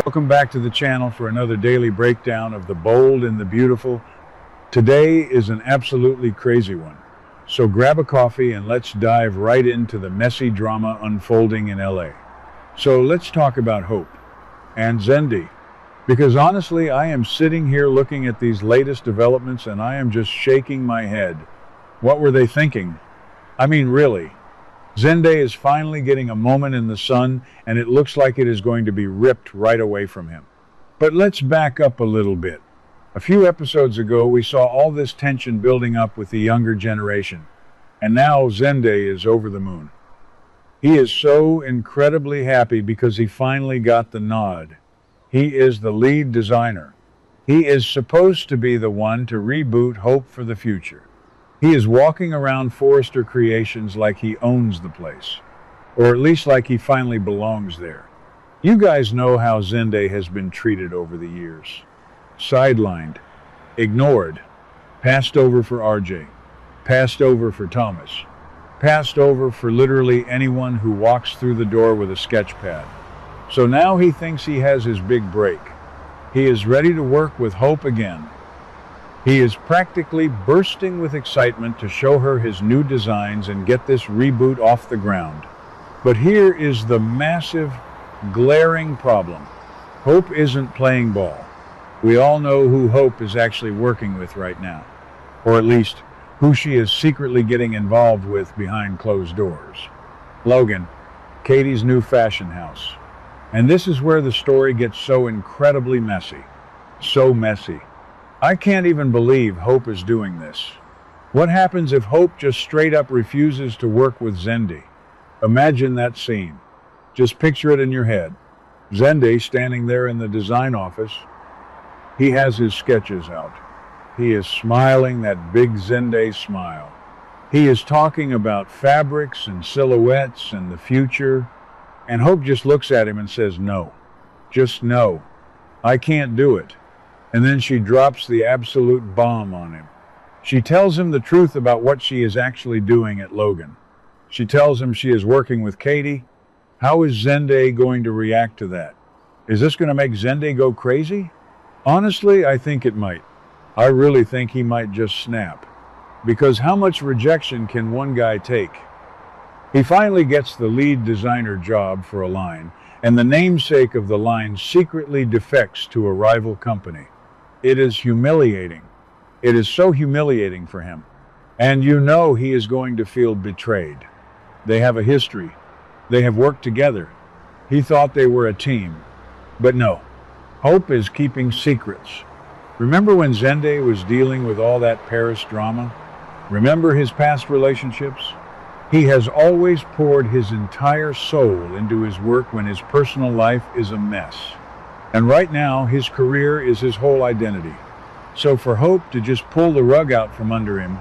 Welcome back to the channel for another daily breakdown of the bold and the beautiful. Today is an absolutely crazy one. So grab a coffee and let's dive right into the messy drama unfolding in LA. So let's talk about Hope and Zende. Because honestly, I am sitting here looking at these latest developments and I am just shaking my head. What were they thinking? I mean, really. Zende is finally getting a moment in the sun, and it looks like it is going to be ripped right away from him. But let's back up a little bit. A few episodes ago, we saw all this tension building up with the younger generation, and now Zende is over the moon. He is so incredibly happy because he finally got the nod. He is the lead designer. He is supposed to be the one to reboot Hope for the future. He is walking around Forrester Creations like he owns the place, or at least like he finally belongs there. You guys know how Zende has been treated over the years. Sidelined, ignored, passed over for RJ, passed over for Thomas, passed over for literally anyone who walks through the door with a sketch pad. So now he thinks he has his big break. He is ready to work with Hope again. He is practically bursting with excitement to show her his new designs and get this reboot off the ground. But here is the massive, glaring problem. Hope isn't playing ball. We all know who Hope is actually working with right now, or at least who she is secretly getting involved with behind closed doors. Logan, Katie's new fashion house. And this is where the story gets so incredibly messy. So messy. I can't even believe Hope is doing this. What happens if Hope just straight up refuses to work with Zende? Imagine that scene. Just picture it in your head. Zende standing there in the design office. He has his sketches out. He is smiling that big Zende smile. He is talking about fabrics and silhouettes and the future. And Hope just looks at him and says, no. Just no. I can't do it. And then she drops the absolute bomb on him. She tells him the truth about what she is actually doing at Logan. She tells him she is working with Katie. How is Zende going to react to that? Is this going to make Zende go crazy? Honestly, I think it might. I really think he might just snap. Because how much rejection can one guy take? He finally gets the lead designer job for a line, and the namesake of the line secretly defects to a rival company. It is humiliating. It is so humiliating for him. And you know he is going to feel betrayed. They have a history. They have worked together. He thought they were a team. But no. Hope is keeping secrets. Remember when Zende was dealing with all that Paris drama? Remember his past relationships? He has always poured his entire soul into his work when his personal life is a mess. And right now, his career is his whole identity. So for Hope to just pull the rug out from under him,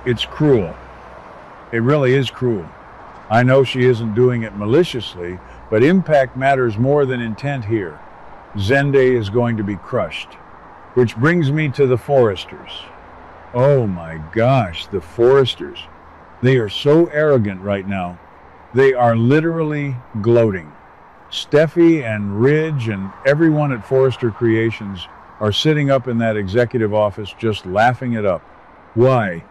it's cruel. It really is cruel. I know she isn't doing it maliciously, but impact matters more than intent here. Zende is going to be crushed. Which brings me to the Forresters. Oh my gosh, the Forresters. They are so arrogant right now. They are literally gloating. Steffi and Ridge and everyone at Forrester Creations are sitting up in that executive office just laughing it up. Why?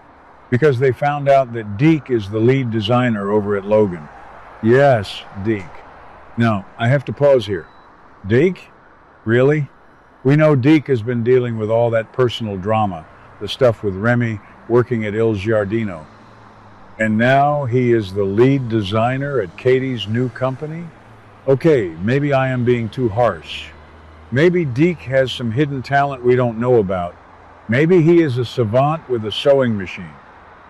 Because they found out that Deke is the lead designer over at Logan. Yes, Deke. Now, I have to pause here. Deke? Really? We know Deke has been dealing with all that personal drama, the stuff with Remy working at Il Giardino. And now he is the lead designer at Katie's new company? Okay, maybe I am being too harsh. Maybe Deke has some hidden talent we don't know about. Maybe he is a savant with a sewing machine.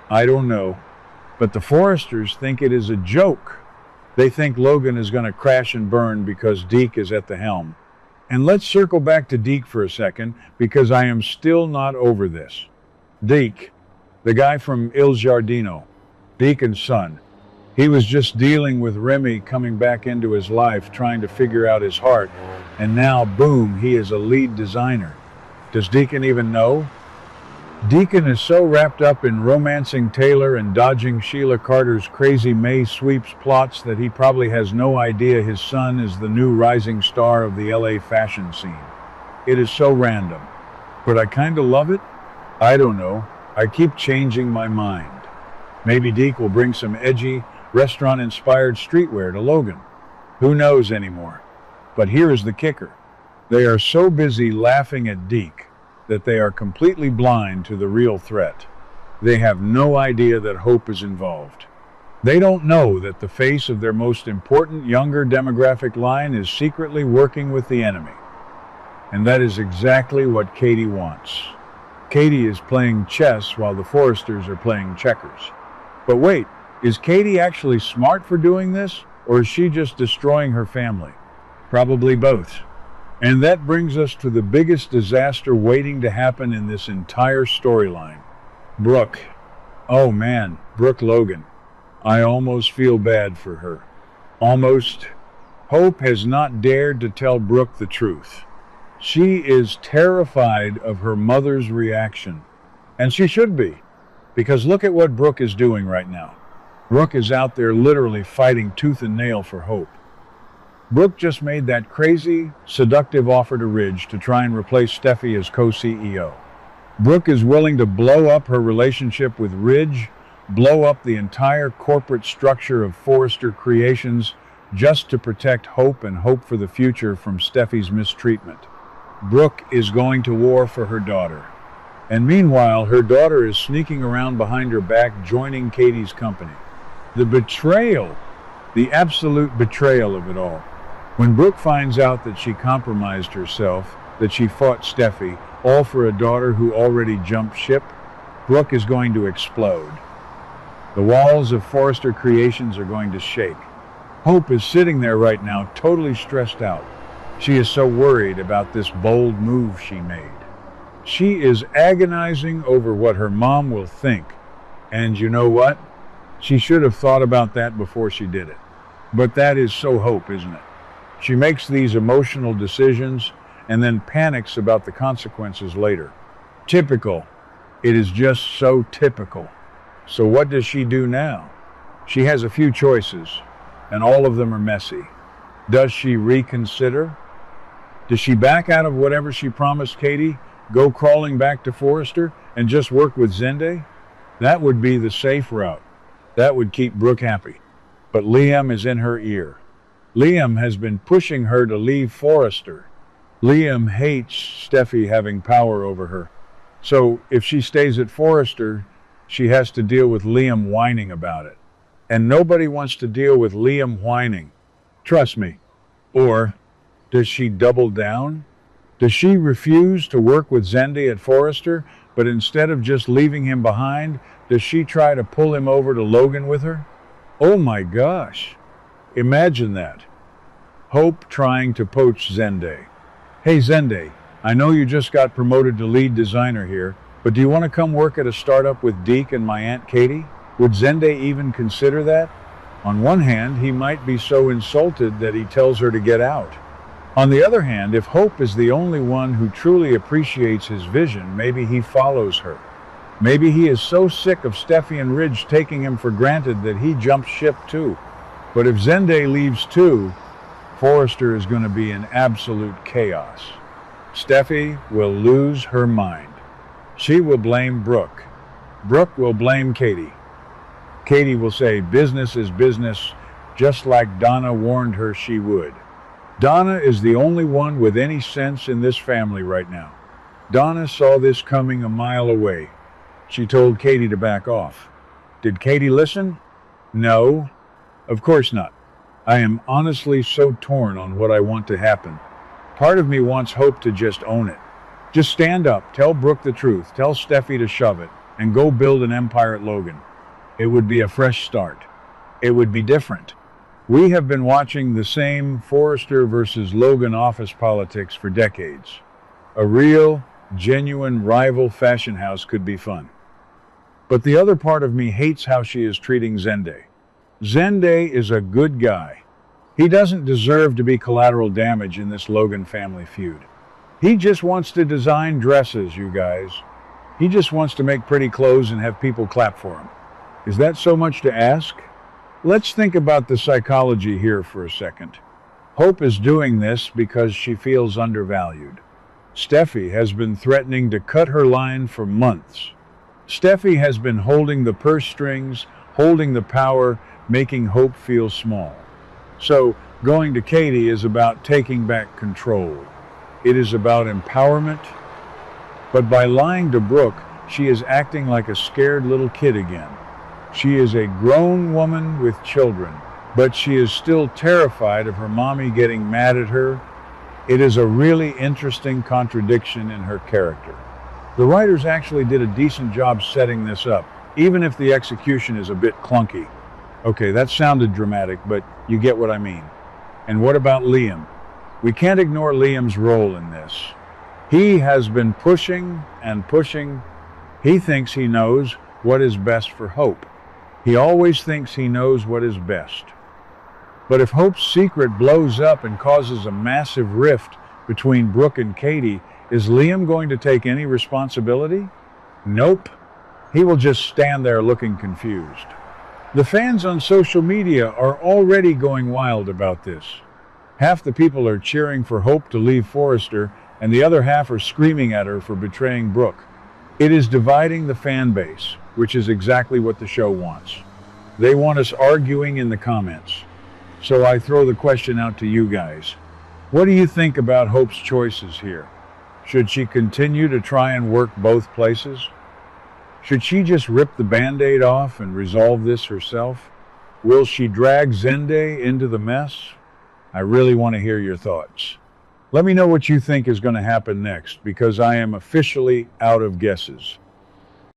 I don't know. But the Forresters think it is a joke. They think Logan is going to crash and burn because Deke is at the helm. And let's circle back to Deke for a second, because I am still not over this. Deke, the guy from Il Giardino, Deacon's son. He was just dealing with Remy coming back into his life, trying to figure out his heart. And now, boom, he is a lead designer. Does Deacon even know? Deacon is so wrapped up in romancing Taylor and dodging Sheila Carter's crazy May sweeps plots that he probably has no idea his son is the new rising star of the LA fashion scene. It is so random. But I kinda love it? I don't know. I keep changing my mind. Maybe Deke will bring some edgy, restaurant-inspired streetwear to Logan. Who knows anymore? But here is the kicker. They are so busy laughing at Deke that they are completely blind to the real threat. They have no idea that Hope is involved. They don't know that the face of their most important younger demographic line is secretly working with the enemy. And that is exactly what Katie wants. Katie is playing chess while the Forresters are playing checkers. But wait, is Katie actually smart for doing this, or is she just destroying her family? Probably both. And that brings us to the biggest disaster waiting to happen in this entire storyline. Brooke. Oh man, Brooke Logan. I almost feel bad for her. Almost. Hope has not dared to tell Brooke the truth. She is terrified of her mother's reaction. And she should be, because look at what Brooke is doing right now. Brooke is out there literally fighting tooth and nail for Hope. Brooke just made that crazy, seductive offer to Ridge to try and replace Steffi as co-CEO. Brooke is willing to blow up her relationship with Ridge, blow up the entire corporate structure of Forrester Creations, just to protect Hope and hope for the future from Steffi's mistreatment. Brooke is going to war for her daughter. And meanwhile, her daughter is sneaking around behind her back, joining Katie's company. The betrayal, the absolute betrayal of it all. When Brooke finds out that she compromised herself, that she fought Steffi, all for a daughter who already jumped ship, Brooke is going to explode. The walls of Forrester Creations are going to shake. Hope is sitting there right now, totally stressed out. She is so worried about this bold move she made. She is agonizing over what her mom will think. And you know what? She should have thought about that before she did it. But that is so Hope, isn't it? She makes these emotional decisions and then panics about the consequences later. Typical. It is just so typical. So what does she do now? She has a few choices, and all of them are messy. Does she reconsider? Does she back out of whatever she promised Katie, go crawling back to Forrester, and just work with Zende? That would be the safe route. That would keep Brooke happy. But Liam is in her ear. Liam has been pushing her to leave Forrester. Liam hates Steffi having power over her. So if she stays at Forrester, she has to deal with Liam whining about it. And nobody wants to deal with Liam whining. Trust me. Or does she double down? Does she refuse to work with Zende at Forrester, but instead of just leaving him behind, does she try to pull him over to Logan with her? Oh my gosh. Imagine that. Hope trying to poach Zende. Hey Zende, I know you just got promoted to lead designer here, but do you want to come work at a startup with Deke and my Aunt Katie? Would Zende even consider that? On one hand, he might be so insulted that he tells her to get out. On the other hand, if Hope is the only one who truly appreciates his vision, maybe he follows her. Maybe he is so sick of Steffi and Ridge taking him for granted that he jumps ship too. But if Zende leaves too, Forrester is going to be in absolute chaos. Steffi will lose her mind. She will blame Brooke. Brooke will blame Katie. Katie will say business is business, just like Donna warned her she would. Donna is the only one with any sense in this family right now. Donna saw this coming a mile away. She told Katie to back off. Did Katie listen? No, of course not. I am honestly so torn on what I want to happen. Part of me wants Hope to just own it. Just stand up, tell Brooke the truth, tell Steffi to shove it, and go build an empire at Logan. It would be a fresh start. It would be different. We have been watching the same Forrester versus Logan office politics for decades. A real, genuine rival fashion house could be fun. But the other part of me hates how she is treating Zende. Zende is a good guy. He doesn't deserve to be collateral damage in this Logan family feud. He just wants to design dresses, you guys. He just wants to make pretty clothes and have people clap for him. Is that so much to ask? Let's think about the psychology here for a second. Hope is doing this because she feels undervalued. Steffi has been threatening to cut her line for months. Steffi has been holding the purse strings, holding the power, making Hope feel small. So, going to Katie is about taking back control. It is about empowerment. But by lying to Brooke, she is acting like a scared little kid again. She is a grown woman with children, but she is still terrified of her mommy getting mad at her. It is a really interesting contradiction in her character. The writers actually did a decent job setting this up, even if the execution is a bit clunky. Okay, that sounded dramatic, but you get what I mean. And what about Liam? We can't ignore Liam's role in this. He has been pushing and pushing. He thinks he knows what is best for Hope. He always thinks he knows what is best. But if Hope's secret blows up and causes a massive rift between Brooke and Katie, is Liam going to take any responsibility? Nope. He will just stand there looking confused. The fans on social media are already going wild about this. Half the people are cheering for Hope to leave Forrester, and the other half are screaming at her for betraying Brooke. It is dividing the fan base, which is exactly what the show wants. They want us arguing in the comments. So I throw the question out to you guys. What do you think about Hope's choices here? Should she continue to try and work both places? Should she just rip the Band-Aid off and resolve this herself? Will she drag Zende into the mess? I really want to hear your thoughts. Let me know what you think is going to happen next, because I am officially out of guesses.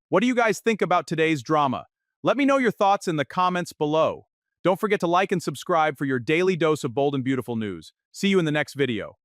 What do you guys think about today's drama? Let me know your thoughts in the comments below. Don't forget to like and subscribe for your daily dose of bold and beautiful news. See you in the next video.